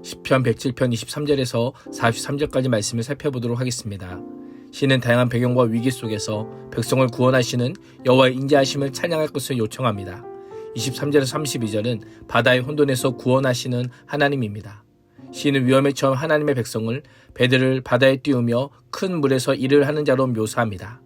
시편 107편 23절에서 43절까지 말씀을 살펴보도록 하겠습니다. 시는 다양한 배경과 위기 속에서 백성을 구원하시는 여호와의 인자하심을 찬양할 것을 요청합니다. 23절에서 32절은 바다의 혼돈에서 구원하시는 하나님입니다. 시는 위험에 처한 하나님의 백성을 배들을 바다에 띄우며 큰 물에서 일을 하는 자로 묘사합니다.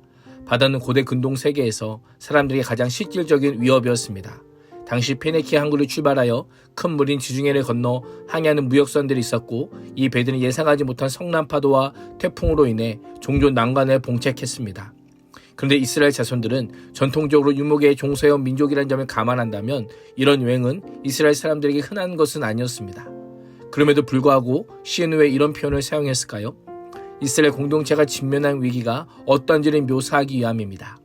바다는 고대 근동 세계에서 사람들이 가장 실질적인 위협이었습니다. 당시 페니키아 항구를 출발하여 큰 물인 지중해를 건너 항해하는 무역선들이 있었고, 이 배들은 예상하지 못한 성난 파도와 태풍으로 인해 종종 난관을 봉착했습니다. 그런데 이스라엘 자손들은 전통적으로 유목에 종사해온 민족이라는 점을 감안한다면 이런 여행은 이스라엘 사람들에게 흔한 것은 아니었습니다. 그럼에도 불구하고 시는 왜 이런 표현을 사용했을까요? 이스라엘 공동체가 직면한 위기가 어떤지를 묘사하기 위함입니다.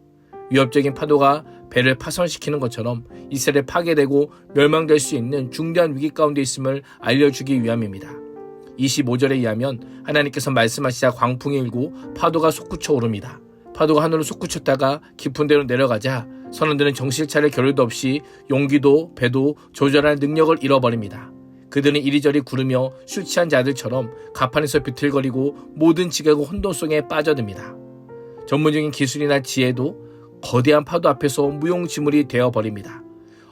위협적인 파도가 배를 파손시키는 것처럼 이스라엘이 파괴되고 멸망될 수 있는 중대한 위기 가운데 있음을 알려주기 위함입니다. 25절에 의하면 하나님께서 말씀하시자 광풍이 일고 파도가 솟구쳐 오릅니다. 파도가 하늘로 솟구쳤다가 깊은 데로 내려가자 선원들은 정신 차릴 겨를도 없이 용기도 배도 조절할 능력을 잃어버립니다. 그들은 이리저리 구르며 술 취한 자들처럼 가판에서 비틀거리고 모든 지각과 혼돈 속에 빠져듭니다. 전문적인 기술이나 지혜도 거대한 파도 앞에서 무용지물이 되어버립니다.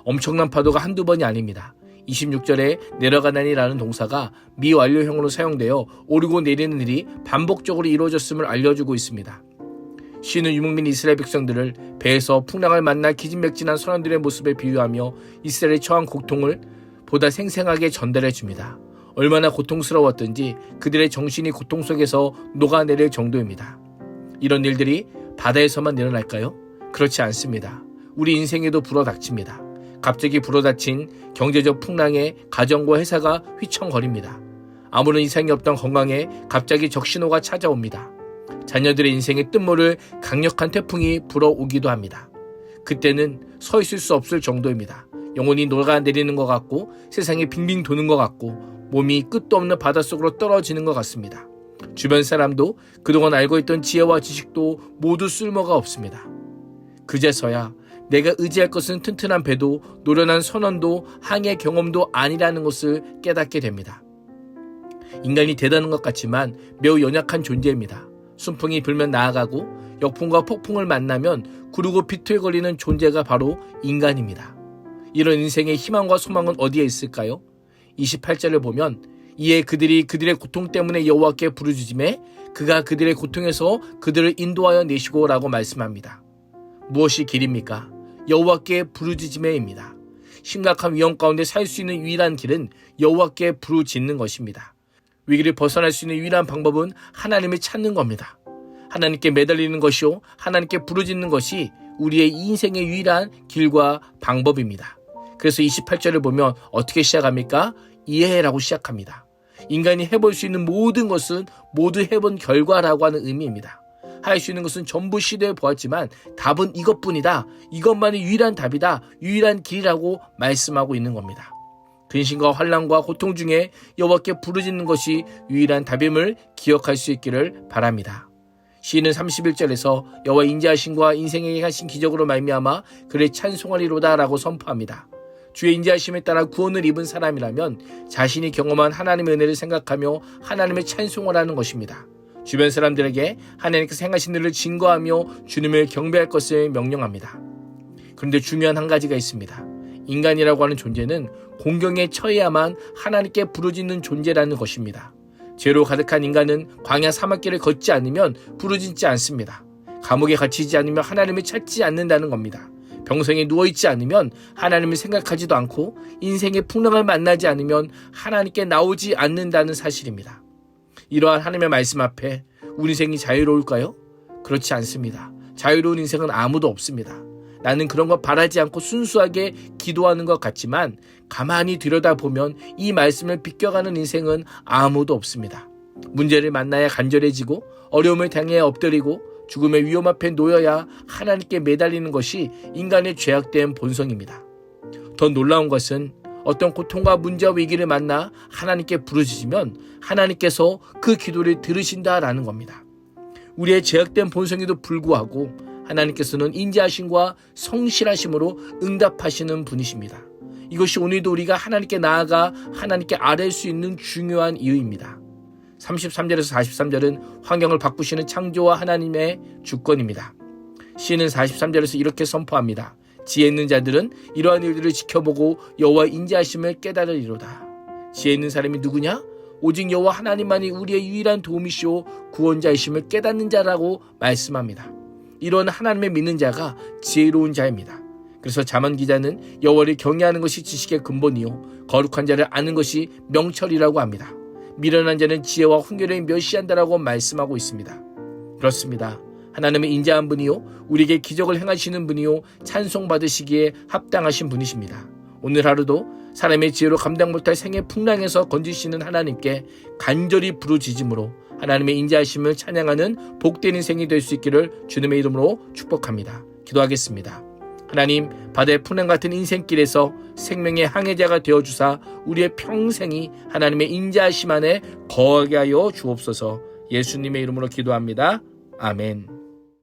엄청난 파도가 한두 번이 아닙니다. 26절에 내려가다니라는 동사가 미완료형으로 사용되어 오르고 내리는 일이 반복적으로 이루어졌음을 알려주고 있습니다. 시는 유목민 이스라엘 백성들을 배에서 풍랑을 만나 기진맥진한 선원들의 모습에 비유하며 이스라엘이 처한 고통을 보다 생생하게 전달해 줍니다. 얼마나 고통스러웠던지 그들의 정신이 고통 속에서 녹아내릴 정도입니다. 이런 일들이 바다에서만 일어날까요? 그렇지 않습니다. 우리 인생에도 불어닥칩니다. 갑자기 불어닥친 경제적 풍랑에 가정과 회사가 휘청거립니다. 아무런 이상이 없던 건강에 갑자기 적신호가 찾아옵니다. 자녀들의 인생에 뜬모를 강력한 태풍이 불어오기도 합니다. 그때는 서 있을 수 없을 정도입니다. 영혼이 녹아내리는 것 같고 세상이 빙빙 도는 것 같고 몸이 끝도 없는 바닷속으로 떨어지는 것 같습니다. 주변 사람도 그동안 알고 있던 지혜와 지식도 모두 쓸모가 없습니다. 그제서야 내가 의지할 것은 튼튼한 배도 노련한 선원도 항해 경험도 아니라는 것을 깨닫게 됩니다. 인간이 대단한 것 같지만 매우 연약한 존재입니다. 순풍이 불면 나아가고 역풍과 폭풍을 만나면 구르고 비틀거리는 존재가 바로 인간입니다. 이런 인생의 희망과 소망은 어디에 있을까요? 28절을 보면 이에 그들이 그들의 고통 때문에 여호와께 부르짖음에 그가 그들의 고통에서 그들을 인도하여 내시고 라고 말씀합니다. 무엇이 길입니까? 여호와께 부르짖음에입니다. 심각한 위험 가운데 살 수 있는 유일한 길은 여호와께 부르짖는 것입니다. 위기를 벗어날 수 있는 유일한 방법은 하나님을 찾는 겁니다. 하나님께 매달리는 것이요 하나님께 부르짖는 것이 우리의 인생의 유일한 길과 방법입니다. 그래서 28절을 보면 어떻게 시작합니까? 이해라고 시작합니다. 인간이 해볼 수 있는 모든 것은 모두 해본 결과라고 하는 의미입니다. 할 수 있는 것은 전부 시도해 보았지만 답은 이것뿐이다. 이것만이 유일한 답이다. 유일한 길이라고 말씀하고 있는 겁니다. 근심과 환난과 고통 중에 여호와께 부르짖는 것이 유일한 답임을 기억할 수 있기를 바랍니다. 시인은 31절에서 여호와의 인자하심과 인생에게 하신 기적으로 말미암아 그를 찬송하리로다 라고 선포합니다. 주의 인자하심에 따라 구원을 입은 사람이라면 자신이 경험한 하나님의 은혜를 생각하며 하나님을 찬송을 하는 것입니다. 주변 사람들에게 하나님께서 행하신 일을 증거하며 주님을 경배할 것을 명령합니다. 그런데 중요한 한 가지가 있습니다. 인간이라고 하는 존재는 공경에 처해야만 하나님께 부르짖는 존재라는 것입니다. 죄로 가득한 인간은 광야 사막길을 걷지 않으면 부르짖지 않습니다. 감옥에 갇히지 않으면 하나님을 찾지 않는다는 겁니다. 병성에 누워있지 않으면 하나님을 생각하지도 않고 인생의 풍랑을 만나지 않으면 하나님께 나오지 않는다는 사실입니다. 이러한 하나님의 말씀 앞에 우리 인생이 자유로울까요? 그렇지 않습니다. 자유로운 인생은 아무도 없습니다. 나는 그런 거 바라지 않고 순수하게 기도하는 것 같지만 가만히 들여다보면 이 말씀을 비껴가는 인생은 아무도 없습니다. 문제를 만나야 간절해지고 어려움을 당해야 엎드리고 죽음의 위험 앞에 놓여야 하나님께 매달리는 것이 인간의 죄악된 본성입니다. 더 놀라운 것은 어떤 고통과 문제와 위기를 만나 하나님께 부르짖으면 하나님께서 그 기도를 들으신다라는 겁니다. 우리의 죄악된 본성에도 불구하고 하나님께서는 인자하심과 성실하심으로 응답하시는 분이십니다. 이것이 오늘도 우리가 하나님께 나아가 하나님께 아뢰 수 있는 중요한 이유입니다. 33절에서 43절은 환경을 바꾸시는 창조와 하나님의 주권입니다. 시인은 43절에서 이렇게 선포합니다. 지혜 있는 자들은 이러한 일들을 지켜보고 여호와의 인자하심을 깨달으리로다. 지혜 있는 사람이 누구냐? 오직 여호와 하나님만이 우리의 유일한 도움이시오 구원자이심을 깨닫는 자라고 말씀합니다. 이런 하나님을 믿는 자가 지혜로운 자입니다. 그래서 잠언 기자는 여호와를 경외하는 것이 지식의 근본이요 거룩한 자를 아는 것이 명철이라고 합니다. 미련한 자는 지혜와 훈계를 멸시한다라고 말씀하고 있습니다. 그렇습니다. 하나님은 인자한 분이요 우리에게 기적을 행하시는 분이요 찬송받으시기에 합당하신 분이십니다. 오늘 하루도 사람의 지혜로 감당 못할 생의 풍랑에서 건지시는 하나님께 간절히 부르짖음으로 하나님의 인자하심을 찬양하는 복된 인생이 될 수 있기를 주님의 이름으로 축복합니다. 기도하겠습니다. 하나님, 바다의 풍랑 같은 인생길에서 생명의 항해자가 되어주사 우리의 평생이 하나님의 인자하심 안에 거하게 하여 주옵소서. 예수님의 이름으로 기도합니다. 아멘.